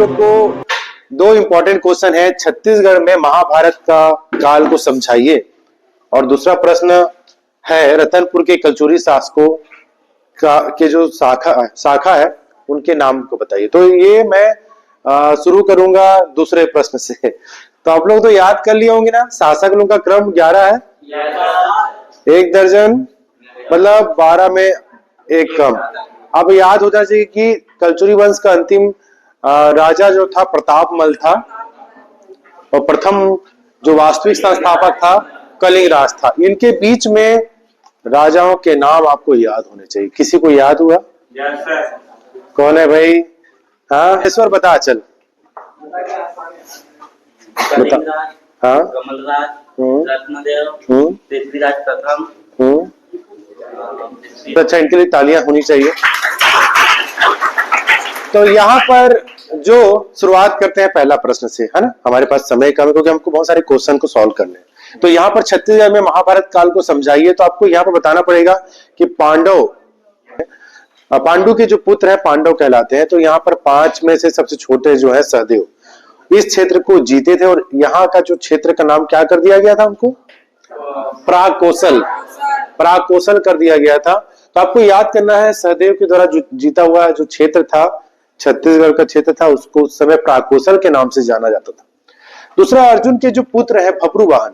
बच्चों को दो इंपॉर्टेंट क्वेश्चन है। छत्तीसगढ़ में महाभारत का काल को समझाइए, और दूसरा प्रश्न है रतनपुर के कलचुरी शासकों का के जो शाखा है उनके नाम को बताइए। तो ये मैं शुरू करूंगा दूसरे प्रश्न से। तो आप लोग तो याद कर लिए होंगे ना, शासक लोगों का क्रम 11 है। 1 दर्जन मतलब 12 में एक कम। अब याद होना चाहिए कि कलचुरी वंश का अंतिम राजा जो था प्रतापमल था, और प्रथम जो वास्तविक संस्थापक था कलिंग राज था। इनके बीच में राजाओं के नाम आपको याद होने चाहिए। किसी को याद हुआ? कौन है भाई? हाँ ईश्वर बता, चल बता। हाँ कमलराज, रत्नदेव, पृथ्वीराज प्रथम। अच्छा, इनके लिए तालियां होनी चाहिए। तो यहाँ पर जो शुरुआत करते हैं पहला प्रश्न से, है ना, हमारे पास समय कम है क्योंकि हमको बहुत सारे क्वेश्चन को सॉल्व करने हैं। तो यहाँ पर छत्तीसगढ़ में महाभारत काल को समझाइए। तो आपको यहाँ पर बताना पड़ेगा कि पांडु के जो पुत्र है पांडव कहलाते हैं। तो यहाँ पर 5 में से सबसे छोटे जो है सहदेव इस क्षेत्र को जीते थे, और यहाँ का जो क्षेत्र का नाम क्या कर दिया गया था उनको? प्राग कौशल कर दिया गया था। तो आपको याद करना है सहदेव के द्वारा जो जीता हुआ जो क्षेत्र था, छत्तीसगढ़ का क्षेत्र था, उसको उस समय प्राग कौशल के नाम से जाना जाता था। दूसरा, अर्जुन के जो पुत्र है भब्रुवाहन,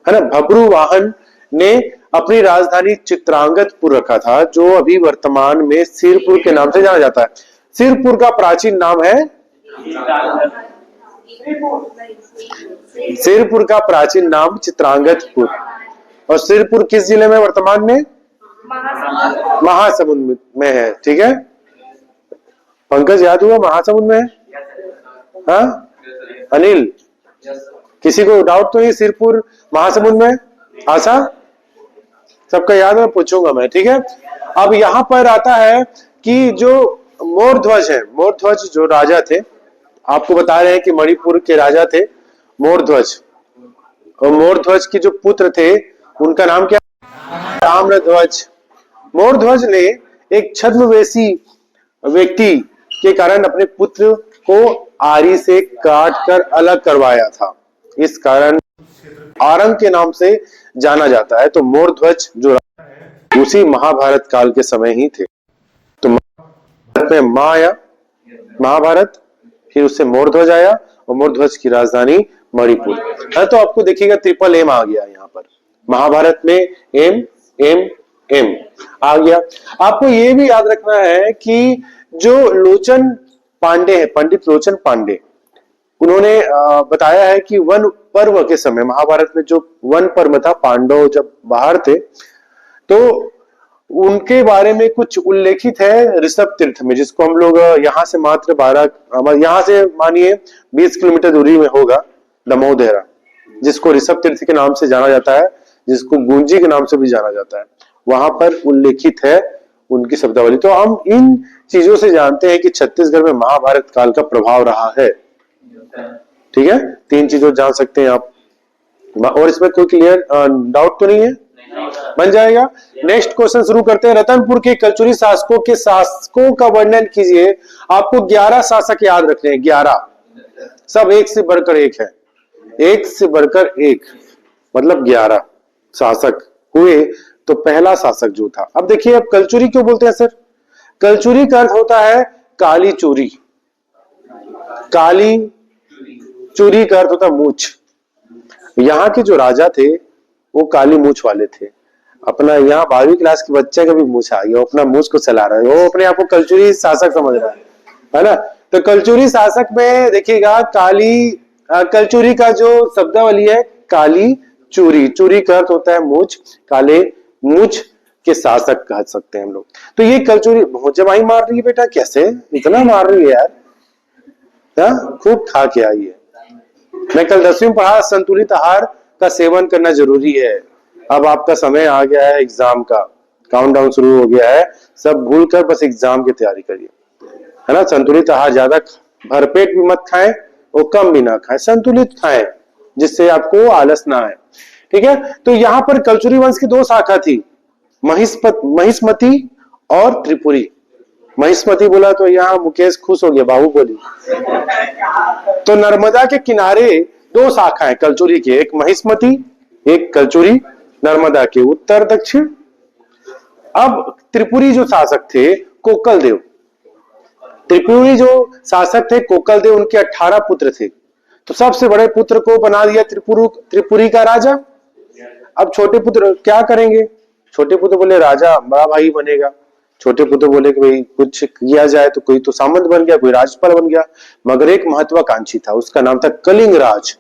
है ना, भब्रुवाहन ने अपनी राजधानी चित्रांगतपुर रखा था, जो अभी वर्तमान में सिरपुर के नाम से जाना जाता है। सिरपुर का प्राचीन नाम है सिरपुर का प्राचीन नाम चित्रांगतपुर। और सिरपुर किस जिले में वर्तमान में? महासमुंद में है। ठीक है, पंकज याद हुआ महासमुंद में है? हाँ अनिल, किसी को डाउट तो नहीं? सिरपुर महासमुंद में? आशा सबका याद है, पूछूंगा मैं। ठीक है, अब यहाँ पर आता है कि जो मोरध्वज है, मोरध्वज जो राजा थे, आपको बता रहे हैं कि मणिपुर के राजा थे मोरध्वज, और मोरध्वज के जो पुत्र थे उनका नाम क्या? ताम्रध्वज। मोरध्वज ने एक छद्मवेशी व्यक्ति के कारण अपने पुत्र को आरी से काट कर अलग करवाया था। इस कारण आरंग के नाम से जाना जाता है। तो मोरध्वज जो उसी महाभारत काल के समय ही थे। तो महाभारत में माँ आया, महाभारत, फिर उससे मोरध्वज आया, और मोरध्वज की राजधानी मणिपुर है। तो आपको देखिएगा ट्रिपल एम आ गया यहाँ पर, महाभारत में एम एम एम आ गया। आपको ये भी याद रखना है कि जो लोचन पांडे है, पंडित लोचन पांडे, उन्होंने बताया है कि वन पर्व के समय, महाभारत में जो वन पर्व था, पांडव जब बाहर थे, तो उनके बारे में कुछ उल्लेखित है ऋषभ तीर्थ में, जिसको हम लोग यहाँ से मात्र 12, यहाँ से मानिए 20 किलोमीटर दूरी में होगा दमोदरा, जिसको ऋषभ तीर्थ के नाम से जाना जाता है, जिसको गुंजी के नाम से भी जाना जाता है। वहां पर उल्लेखित है उनकी शब्दावली। तो हम इन चीजों से जानते हैं कि छत्तीसगढ़ में महाभारत काल का प्रभाव रहा है। ठीक है, 3 चीजों जान सकते हैं आप, और इसमें कोई क्लियर डाउट तो नहीं है? बन जाएगा। नेक्स्ट क्वेश्चन शुरू करते हैं। रतनपुर के कलचुरी शासकों के शासकों का वर्णन कीजिए। आपको 11 शासक याद रखने हैं, 11, सब एक से बढ़कर एक है, एक से बढ़कर एक, मतलब 11 शासक हुए। तो पहला शासक जो था, अब देखिए, अब कलचुरी क्यों बोलते हैं सर? कलचुरी का अर्थ होता है काली चूरी, काली चूरी का अर्थ होता है मूछ। यहाँ के जो राजा थे वो काली मूछ वाले थे। अपना यहाँ 12वीं क्लास के बच्चे का भी मूछ आ गया, वो अपना मूछ को चला रहा है, वो अपने आप को कलचुरी शासक समझ रहा है ना। तो कलचुरी शासक में देखिएगा कलचुरी का जो शब्दावली है काली चूरी, चूरी का अर्थ होता है मूछ, काले मूछ के शासक कह सकते हैं हम लोग। तो ये कलचुरी जमाई मार रही है बेटा, कैसे इतना मार रही है यार? खूब खा के आई है। मैं कल 10वीं पढ़ा, संतुलित आहार का सेवन करना जरूरी है। अब आपका समय आ गया है, एग्जाम का काउंटडाउन शुरू हो गया है, सब भूलकर बस एग्जाम की तैयारी करिए, है ना। संतुलित आहार ज्यादा भरपेट भी मत खाएं और कम भी ना खाएं, संतुलित खाएं, जिससे आपको आलस ना आए। ठीक है, तो यहाँ पर कलचुरी वंश की 2 शाखा थी, महिष्मती और त्रिपुरी। महिष्मति बोला तो यहाँ मुकेश खुश हो गया, बाहुबली। तो नर्मदा के किनारे दो शाखाएं कलचुरी की, एक महिष्मति एक कलचुरी, नर्मदा के उत्तर दक्षिण। अब त्रिपुरी जो शासक थे कोकल देव, त्रिपुरी जो शासक थे कोकल देव, उनके 18 पुत्र थे। तो सबसे बड़े पुत्र को बना दिया त्रिपुरी का राजा। अब छोटे पुत्र क्या करेंगे? छोटे पुत्र बोले राजा बड़ा भाई बनेगा। छोटे पुत्र बोले कि भाई कुछ किया जाए, तो कोई तो सामंत बन गया, कोई राज्यपाल बन गया। मगर एक महत्वाकांक्षी था, उसका नाम था कलिंगराज।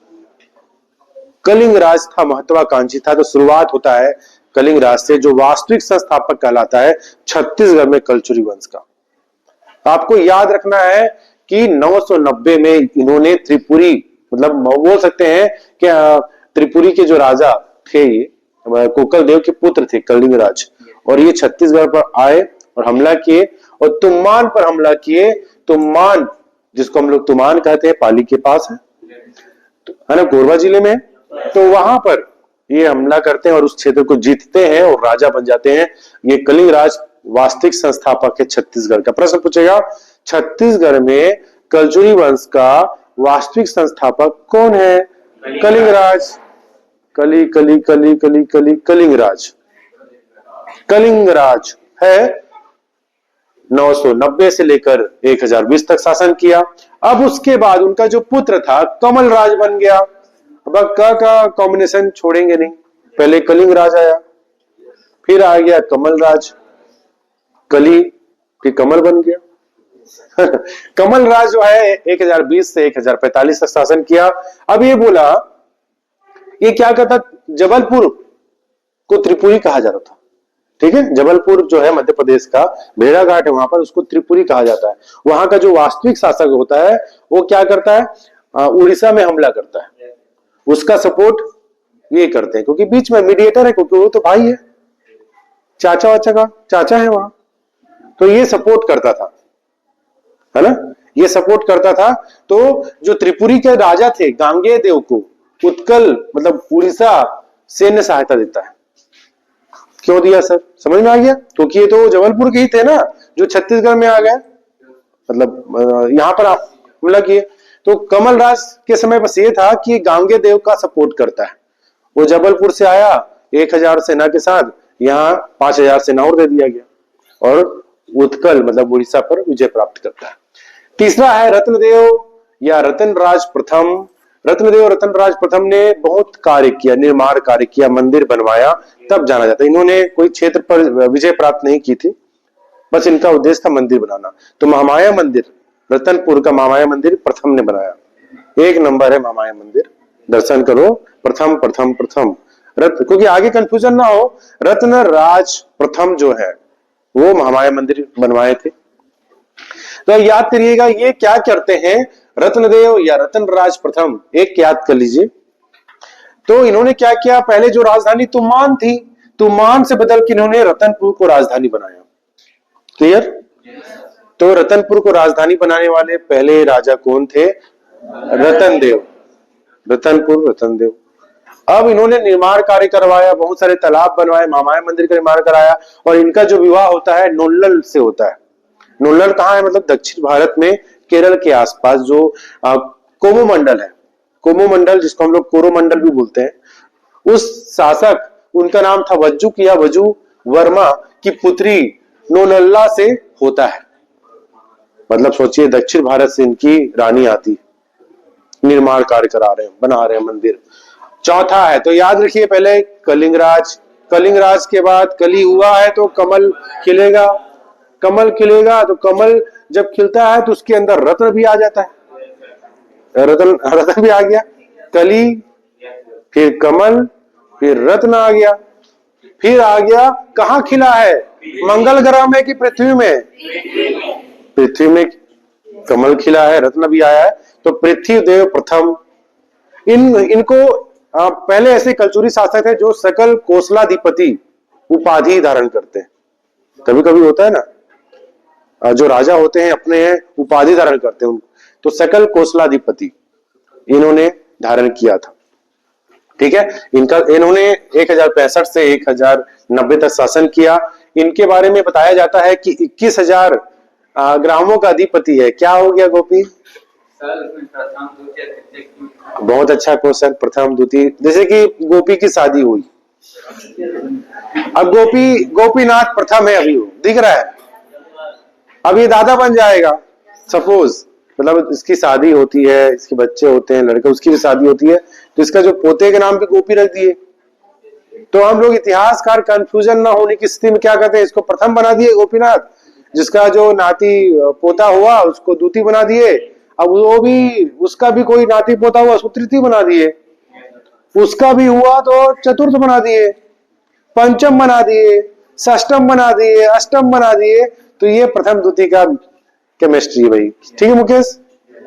कलिंगराज था, महत्वाकांक्षी था। तो शुरुआत होता है कलिंगराज से, जो वास्तविक संस्थापक कहलाता है छत्तीसगढ़ में कलचुरी वंश का। आपको याद रखना है कि 990 में इन्होंने त्रिपुरी, मतलब बोल सकते हैं कि त्रिपुरी के जो राजा थे ये कोकल देव के पुत्र थे कलिंगराज, और ये छत्तीसगढ़ पर आए और हमला किए और तुम्मान पर हमला किए। तुम्मान, जिसको हम लोग तुमान कहते हैं, पाली के पास है ना, कोरबा जिले में। तो वहां पर ये हमला करते हैं और उस क्षेत्र को जीतते हैं और राजा बन जाते हैं। ये कलिंगराज वास्तविक संस्थापक है छत्तीसगढ़ का। प्रश्न पूछेगा छत्तीसगढ़ में कलचुरी वंश का वास्तविक संस्थापक कौन है? कलिंगराज। कली कली कली कली कली कलिंगराज। कलिंगराज है 990 से लेकर 1020 तक शासन किया। अब उसके बाद उनका जो पुत्र था कमल राज बन गया। अब का कॉम्बिनेशन छोड़ेंगे नहीं, पहले कलिंगराज आया, फिर आ गया कमल राज, कली, फिर कमल बन गया। कमल राज जो है 1020 से 1045 तक शासन किया। अब ये बोला, ये क्या कहता, जबलपुर को त्रिपुरी कहा जाता था। ठीक है, जबलपुर जो है मध्य प्रदेश का भेड़ाघाट है, वहां पर उसको त्रिपुरी कहा जाता है। वहां का जो वास्तविक शासक होता है वो क्या करता है? उड़ीसा में हमला करता है, उसका सपोर्ट ये करते हैं, क्योंकि बीच में मीडिएटर है, क्योंकि वो तो भाई है, चाचा वाचा का चाचा है वहां, तो ये सपोर्ट करता था, है ना, ये सपोर्ट करता था। तो जो त्रिपुरी के राजा थे गांगेय देव को उत्कल, मतलब उड़ीसा सैन्य सहायता देता है। क्यों दिया सर? समझ में आ गया? क्योंकि ये तो जबलपुर के ही थे ना, जो छत्तीसगढ़ में आ गए, मतलब यहां पर हमला किए। तो कमल राज के समय बस ये था कि गांगेय देव का सपोर्ट करता है। वो जबलपुर से आया 1000 सेना के साथ, यहाँ 5000 सेना और दे दिया गया और उत्कल मतलब उड़ीसा पर विजय प्राप्त करता है। तीसरा है रत्नदेव या रतनराज प्रथम। रत्नराज प्रथम ने बहुत कार्य किया, निर्माण कार्य किया, मंदिर बनवाया, तब जाना जाता है। इन्होंने कोई क्षेत्र पर विजय प्राप्त नहीं की थी, बस इनका उद्देश्य था मंदिर बनाना। तो महामाया मंदिर, रतनपुर का महामाया मंदिर प्रथम ने बनाया। 1 नंबर है महामाया मंदिर, दर्शन करो। प्रथम प्रथम प्रथम रत्न, क्योंकि आगे कंफ्यूजन ना हो, रत्नराज प्रथम जो है वो महामाया मंदिर बनवाए थे। तो याद करिएगा ये क्या करते हैं, रत्नदेव या रतनराज प्रथम, एक याद कर लीजिए। तो इन्होंने क्या किया, पहले जो राजधानी तुमान थी, तुमान से बदल के इन्होंने रतनपुर को राजधानी बनाया। क्लियर? तो रतनपुर को राजधानी बनाने वाले पहले राजा कौन थे? रतनदेव। रतनपुर रतनदेव। अब इन्होंने निर्माण कार्य करवाया, बहुत सारे तालाब बनवाए, महामाया मंदिर का निर्माण कराया, और इनका जो विवाह होता है नोल्लल से होता है। नोल्लल कहाँ है? मतलब दक्षिण भारत में केरल के आसपास जो कोमुमंडल है, कोमुमंडल जिसको हम लोग कोरोमंडल भी बोलते हैं, उस शासक, उनका नाम था वज्जुक या वजू वर्मा की पुत्री नोनल्ला से होता है। मतलब सोचिए दक्षिण भारत से इनकी रानी आती, निर्माण कार्य करा रहे हैं, बना रहे हैं मंदिर। चौथा है, तो याद रखिए पहले कलिंगराज, कलिंगराज के बाद कली हुआ है तो कमल खिलेगा, कमल खिलेगा, तो कमल जब खिलता है तो उसके अंदर रत्न भी आ जाता है, रत्न भी आ गया। कली, फिर कमल, फिर रत्न आ गया, फिर आ गया, कहाँ खिला है? मंगल ग्रह में कि पृथ्वी में? पृथ्वी में कमल खिला है, रत्न भी आया है। तो पृथ्वीदेव प्रथम। इनको पहले ऐसे कलचुरी शासक थे जो सकल कोसलाधिपति उपाधि धारण करते हैं। कभी कभी होता है ना, जो राजा होते हैं अपने उपाधि धारण करते हैं, तो सकल कोसलाधिपति इन्होंने धारण किया था। ठीक है, इन्होंने 1065 से 1090 तक शासन किया। इनके बारे में बताया जाता है कि 21,000 ग्रामों का अधिपति है, क्या हो गया गोपी? बहुत अच्छा क्वेश्चन, प्रथम द्वितीय। जैसे कि गोपी की शादी हुई, अब गोपीनाथ प्रथम है, अभी वो दिख रहा है, अब ये दादा बन जाएगा सपोज, मतलब इसकी शादी होती है, इसके बच्चे होते हैं, लड़के, उसकी भी शादी होती है, तो इसका जो पोते के नाम पे गोपी रख दिए, तो हम लोग इतिहासकार कंफ्यूजन ना होने की स्थिति में क्या कहते हैं, इसको प्रथम बना दिए गोपीनाथ, जिसका जो नाती पोता हुआ उसको द्वितीय बना दिए, अब वो भी, उसका भी कोई नाती पोता हुआ उसको तृतीय बना दिए, उसका भी हुआ तो चतुर्थ बना दिए, पंचम बना दिए, षष्टम बना दिए, अष्टम बना दिए, तो ये प्रथम द्वितीय का केमिस्ट्री है भाई। ठीक है मुकेश,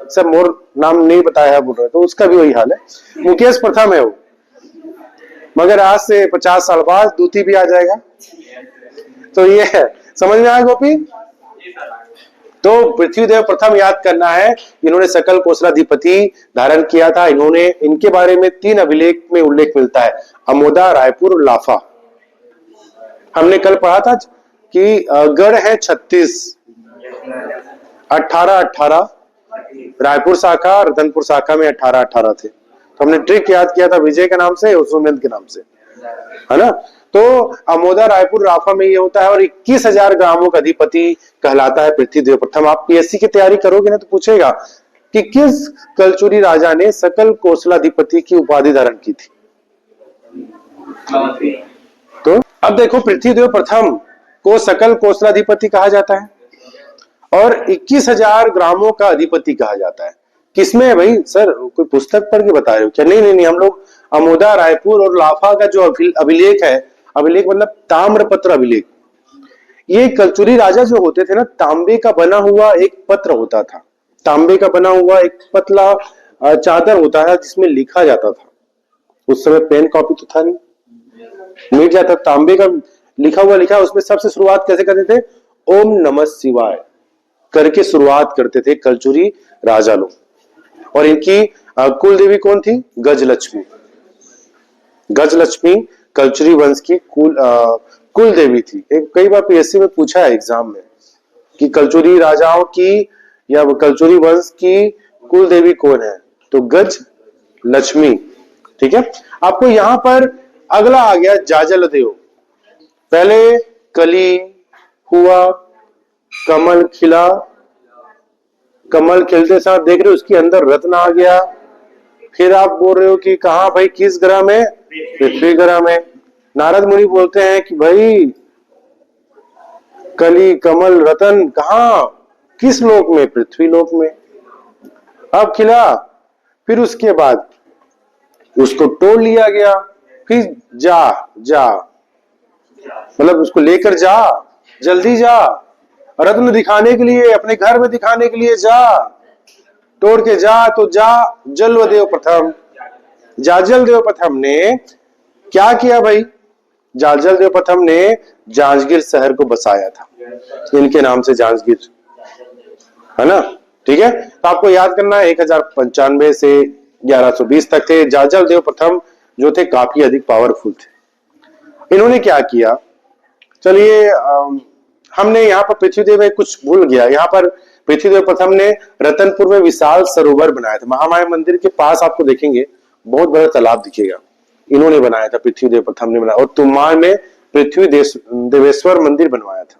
सब मोर नाम नहीं बताया है बोल रहे, तो उसका भी वही हाल है, मुकेश प्रथम है वो, मगर आज से 50 साल बाद द्वितीय भी आ जाएगा। तो ये है, समझ में आया गोपी? तो पृथ्वीदेव प्रथम याद करना है, इन्होंने सकल कौशलाधिपति धारण किया था। इन्होंने, इनके बारे में 3 अभिलेख में उल्लेख मिलता है, अमोदा, रायपुर और लाफा। हमने कल पढ़ा था कि गढ़ है 36, 18 रायपुर शाखा, रतनपुर शाखा में 18 थे। तो हमने ट्रिक याद किया था विजय के नाम से और सुमेंद्र के नाम से, है ना। तो अमोदा, रायपुर, राफा में ये होता है, और 21,000 ग्रामों का अधिपति कहलाता है पृथ्वीदेव प्रथम। आप पीएससी की तैयारी करोगे ना तो पूछेगा कि किस कलचुरी राजा ने सकल कौशलाधिपति की उपाधि धारण की थी। तो अब देखो, पृथ्वीदेव प्रथम को सकल कौशलाधिपति कहा जाता है और 21,000 ग्रामों का अधिपति कहा जाता है। किसमें है भाई? सर कोई पुस्तक पढ़ के बता रहे हो क्या? नहीं, हम लोग अमोदा, रायपुर और लाफा का जो अभिलेख है, अभिलेख मतलब ताम्रपत्र अभिलेख, ये कलचुरी राजा जो होते थे ना, तांबे का बना हुआ एक पत्र होता था, तांबे का बना हुआ एक पतला चादर होता है जिसमें लिखा जाता था। उस समय पेन कॉपी तो था नहीं, मिट जाता, तांबे का लिखा, उसमें सबसे शुरुआत कैसे करते थे? ओम नमः शिवाय करके शुरुआत करते थे कलचुरी राजा लोग। और इनकी कुल देवी कौन थी? गजलक्ष्मी। गजलक्ष्मी कलचुरी वंश की कुल देवी थी। एक कई बार पीएससी में पूछा है एग्जाम में कि कलचुरी राजाओं की या कलचुरी वंश की कुल देवी कौन है, तो गज लक्ष्मी। ठीक है, आपको यहां पर अगला आ गया जाजल देव। पहले कली हुआ, कमल खिला, कमल खिलते साथ देख रहे हो उसके अंदर रत्न आ गया। फिर आप बोल रहे हो कि कहा भाई, किस ग्रह में? पृथ्वी ग्रह में। नारद मुनि बोलते हैं कि भाई कली, कमल, रतन कहा, किस लोक में? पृथ्वी लोक में। अब खिला, फिर उसके बाद उसको तोड़ लिया गया, फिर जा मतलब उसको लेकर जा, जल्दी जा, रत्न दिखाने के लिए, अपने घर में दिखाने के लिए जा, तोड़ के जा। तो जाजलदेव प्रथम, जाजलदेव प्रथम ने क्या किया भाई? जाजलदेव प्रथम ने जांजगीर शहर को बसाया था, इनके नाम से जांजगीर, है ना। ठीक है, तो आपको याद करना है 1095 से 1120 तक थे जाजलदेव प्रथम, जो थे काफी अधिक पावरफुल थे। इन्होंने क्या किया, चलिए हमने यहाँ पर पृथ्वीदेव में कुछ भूल गया। यहाँ पर पृथ्वीदेव प्रथम ने रतनपुर में विशाल सरोवर बनाया था। महामाया मंदिर के पास आपको देखेंगे बहुत बड़ा तालाब दिखेगा, इन्होंने बनाया था, पृथ्वीदेव प्रथम ने बनाया। और तुमाल में पृथ्वी देवेश्वर मंदिर बनवाया था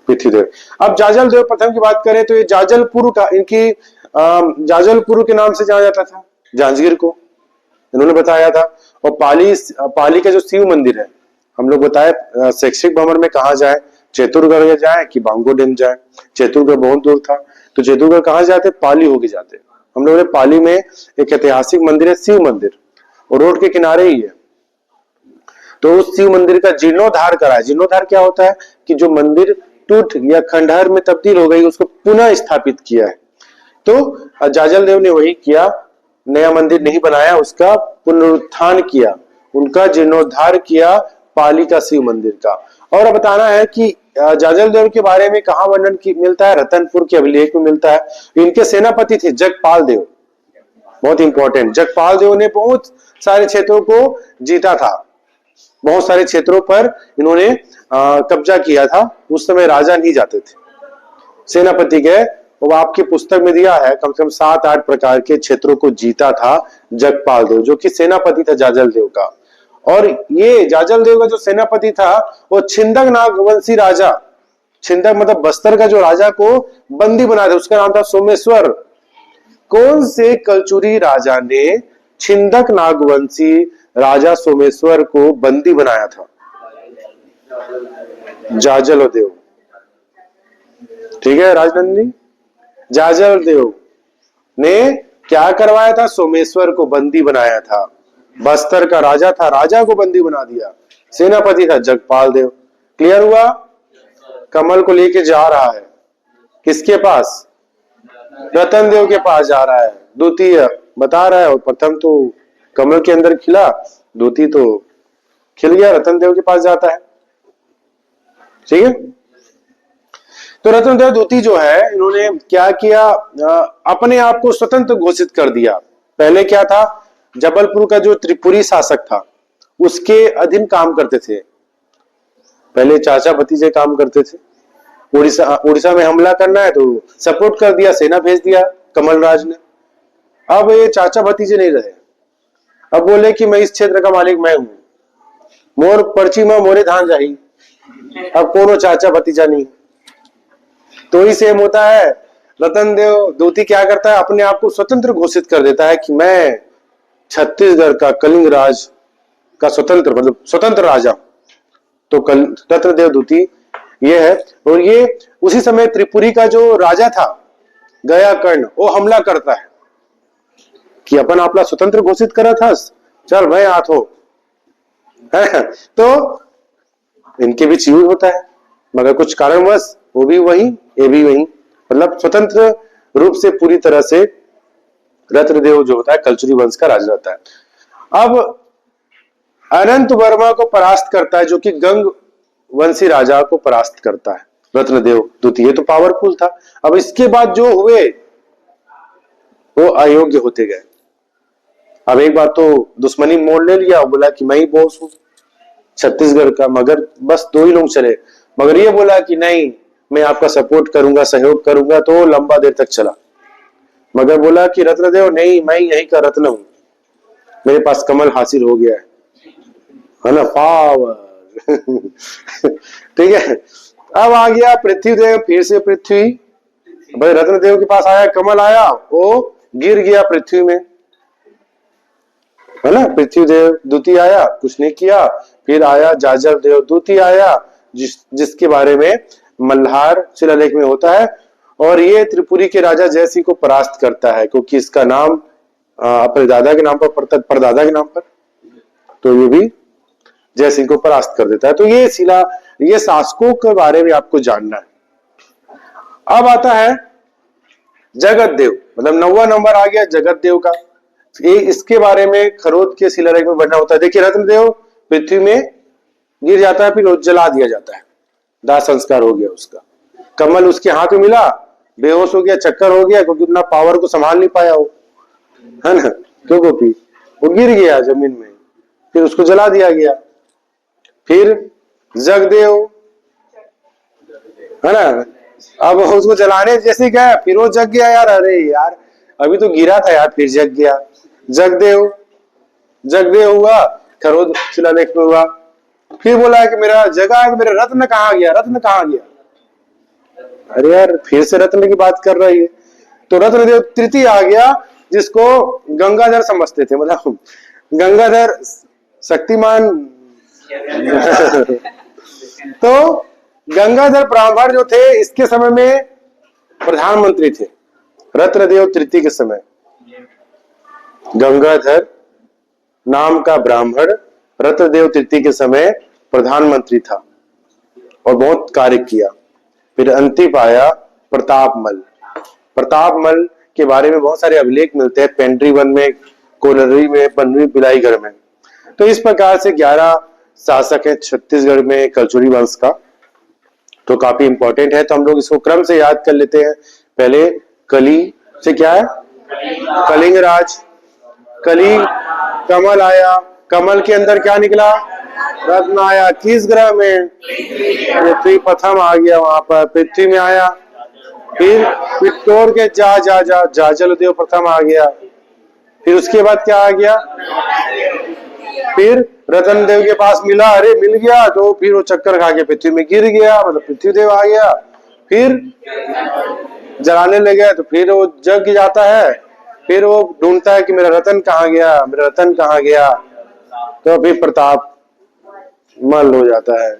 पृथ्वीदेव। अब जाजलदेव प्रथम की बात करें तो ये जाजलपुर का, इनकी जाजलपुर के नाम से जाना जाता था, जांजगीर को इन्होंने बताया था। और पाली का जो शिव मंदिर है, हम लोग बताए शैक्षिक भ्रमण में कहा जाए, चेतुरगढ़ जाए कि बांगो डैम जाए। चेतुरगढ़ बहुत दूर था, तो चेतुरगढ़ कहां जाते? पाली होके जाते। हम लोगों ने पाली में एक ऐतिहासिक मंदिर है, शिव मंदिर, और रोड के किनारे ही है। तो उस शिव मंदिर का जीर्णोद्धार कराया। जीर्णोद्धार क्या होता है कि जो मंदिर टूट या खंडहर में तब्दील हो गई उसको पुनः स्थापित किया है। तो जाजलदेव ने वही किया, नया मंदिर नहीं बनाया, उसका पुनरुत्थान किया, उनका जीर्णोद्धार किया पाली का शिव मंदिर का। और बताना है कि जाजलदेव के बारे में कहां वर्णन मिलता है? रतनपुर के अभिलेख में मिलता है। इनके सेनापति थे जगपाल देव, बहुत इंपॉर्टेंट। जगपाल देव ने बहुत सारे क्षेत्रों को जीता था, बहुत सारे क्षेत्रों पर इन्होंने कब्जा किया था। उस समय राजा नहीं जाते थे, सेनापति गए, वो आपकी पुस्तक में दिया है, कम से कम 7-8 प्रकार के क्षेत्रों को जीता था जगपाल देव, जो कि सेनापति था जाजल देव का। और ये जाजल देव का जो सेनापति था वो छिंदक नागवंशी राजा, छिंदक मतलब बस्तर का जो राजा को बंदी बना था, उसका नाम था सोमेश्वर। कौन से कलचुरी राजा ने छिंदक नागवंशी राजा सोमेश्वर को बंदी बनाया था? जाजल देव। ठीक है राजनंदी, जाजल देव ने क्या करवाया था? सोमेश्वर को बंदी बनाया था। बस्तर का राजा था, राजा को बंदी बना दिया। सेनापति था जगपाल देव। क्लियर हुआ? कमल को लेके जा रहा है, किसके पास? रतन देव के पास जा रहा है। द्वितीय बता रहा है, और प्रथम तो कमल के अंदर खिला, द्वितीय तो खिल गया, रतन देव के पास जाता है। ठीक है, तो रतन देव द्वितीय जो है, इन्होंने क्या किया? अपने आप को स्वतंत्र घोषित कर दिया। पहले क्या था? जबलपुर का जो त्रिपुरी शासक था उसके अधीन काम करते थे। पहले चाचा भतीजे काम करते थे। उड़ीसा में हमला करना है तो सपोर्ट कर दिया, सेना भेज दिया कमल राज ने। अब ये चाचा भतीजे नहीं रहे, अब बोले कि मैं इस क्षेत्र का मालिक मैं हूं, मोर पर्ची में मोरे धान जाही। अब कोनो चाचा भतीजा नहीं। तो ही सेम होता है। रतन देव द्वितीय क्या करता है? अपने आप को स्वतंत्र घोषित कर देता है कि मैं छत्तीसगढ़ का कलिंग राज का स्वतंत्र, मतलब स्वतंत्र राजा। तो रतन देव द्वितीय ये है। और ये उसी समय त्रिपुरी का जो राजा था गया कर्ण, वो हमला करता है कि अपन आपला स्वतंत्र घोषित करा था, चल भाई हाथ हो। तो इनके बीच युद्ध होता है, मगर कुछ कारणवश वो भी वही, ये भी वही, मतलब स्वतंत्र रूप से पूरी तरह से रत्नदेव जो होता है कलचुरी वंश का राजा रहता है। अब अनंत वर्मा को परास्त करता है, जो कि गंग वंशी राजा को परास्त करता है रत्नदेव द्वितीय। तो पावरफुल था। अब इसके बाद जो हुए वो अयोग्य होते गए। अब एक बार तो दुश्मनी मोड़ ले लिया, बोला कि मैं ही बॉस हूं छत्तीसगढ़ का, मगर बस 2 ही लोग चले। मगर ये बोला कि नहीं, मैं आपका सपोर्ट करूंगा, सहयोग करूंगा, तो लंबा देर तक चला। मगर बोला कि रत्नदेव नहीं, मैं यही का रत्न हूं, मेरे पास कमल हासिल हो गया है ना, पावर। ठीक है। अब आ गया पृथ्वीदेव, फिर से पृथ्वी भाई रत्नदेव के पास आया, कमल आया, वो गिर गया पृथ्वी में, है ना। पृथ्वीदेव द्वितीय आया, कुछ नहीं किया। फिर आया जाजल देव द्वितीय आया, जिसके बारे में मल्हार शिलालेख में होता है। और ये त्रिपुरी के राजा जयसिंह को परास्त करता है, क्योंकि इसका नाम अपने दादा के नाम पर पड़ता, परदादा के नाम पर, तो ये भी जयसिंह को परास्त कर देता है। तो ये शासकों के बारे में आपको जानना है। अब आता है जगत देव, मतलब 9वां नंबर आ गया जगत देव का। ये इसके बारे में खरोद के शिलालेख में बढ़ना होता है। देखिए रत्नदेव पृथ्वी में गिर जाता है, फिर जला दिया जाता है, दाह संस्कार हो गया उसका। कमल उसके हाथ में मिला, बेहोश हो गया, चक्कर हो गया, क्योंकि उतना पावर को संभाल नहीं पाया वो, है ना। क्यों गोपी? वो गिर गया जमीन में, फिर उसको जला दिया गया। फिर जगदेव, है ना, अब उसको जलाने जैसे गया, फिर वो जग गया। यार अरे यार, अभी तो गिरा था यार, फिर जग गया। जगदेव हुआ, खरोद शिलालेख में हुआ। फिर बोला कि मेरा जगह है, मेरा रत्न कहाँ गया, रत्न कहाँ गया? अरे यार, फिर से रत्न की बात कर रही है। तो रत्नदेव तृतीय आ गया, जिसको गंगाधर समझते थे, मतलब गंगाधर शक्तिमान। तो गंगाधर ब्राह्मण जो थे, इसके समय में प्रधानमंत्री थे। रत्नदेव तृतीय के समय गंगाधर नाम का ब्राह्मण रत्नदेव तृतीय के समय प्रधानमंत्री था और बहुत कार्य किया। फिर अंतिम आया प्रतापमल। प्रतापमल के बारे में बहुत सारे अभिलेख मिलते हैं, पेंट्री वन में, कोलरी में, पन्नवी बिलाईगढ़ में। तो इस प्रकार से 11 शासक है छत्तीसगढ़ में कलचुरी वंश का। तो काफी इंपॉर्टेंट है, तो हम लोग इसको क्रम से याद कर लेते हैं। पहले कली से क्या है? कलिंग राज। कली, कमल आया, कमल के अंदर क्या निकला? रत्न आया। किस ग्रह में? पृथ्वी प्रथम आ गया वहां पर, पृथ्वी में आया फिर तोड़ के जाजलदेव प्रथम आ गया। फिर उसके बाद क्या आ गया? फिर रतन देव के पास मिला, अरे मिल गया, तो फिर वो चक्कर खा के पृथ्वी में गिर गया, मतलब पृथ्वी देव आ गया। फिर जलाने लगे तो फिर वो जग जाता है, फिर वो ढूंढता है कि मेरा रतन कहाँ गया, मेरा रतन कहाँ गया, तो फिर प्रताप मल हो जाता है।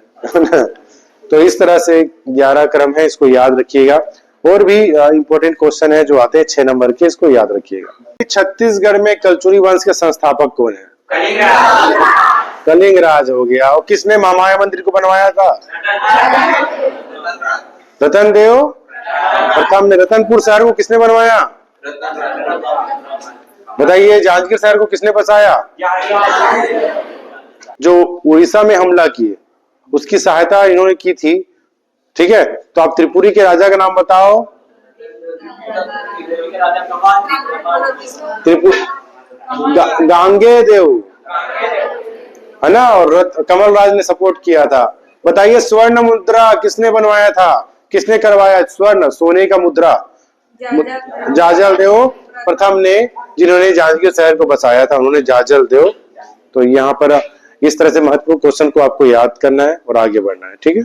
तो इस तरह से 11 क्रम है, इसको याद रखिएगा। और भी इंपॉर्टेंट क्वेश्चन है जो आते हैं 6 नंबर के, इसको याद रखिएगा। छत्तीसगढ़ में कलचुरी वंश के संस्थापक कौन है? कलिंगराज हो गया। और किसने महामाया मंदिर को बनवाया था? रतन देव प्रथम ने। रतनपुर शहर को किसने बनवाया? बताइए। जांजगीर शहर को किसने बसाया? जो उड़ीसा में हमला किए उसकी सहायता इन्होंने की थी। ठीक है, तो आप त्रिपुरी के राजा का नाम बताओ। गांगे देव है ना, और कमल राज ने सपोर्ट किया था। बताइए स्वर्ण मुद्रा किसने बनवाया था, किसने करवाया? स्वर्ण सोने का मुद्रा जाजल देव प्रथम ने, जिन्होंने जांजगीर शहर को बसाया था, उन्होंने जाजल देव। तो यहाँ पर इस तरह से महत्वपूर्ण क्वेश्चन को आपको याद करना है और आगे बढ़ना है। ठीक है।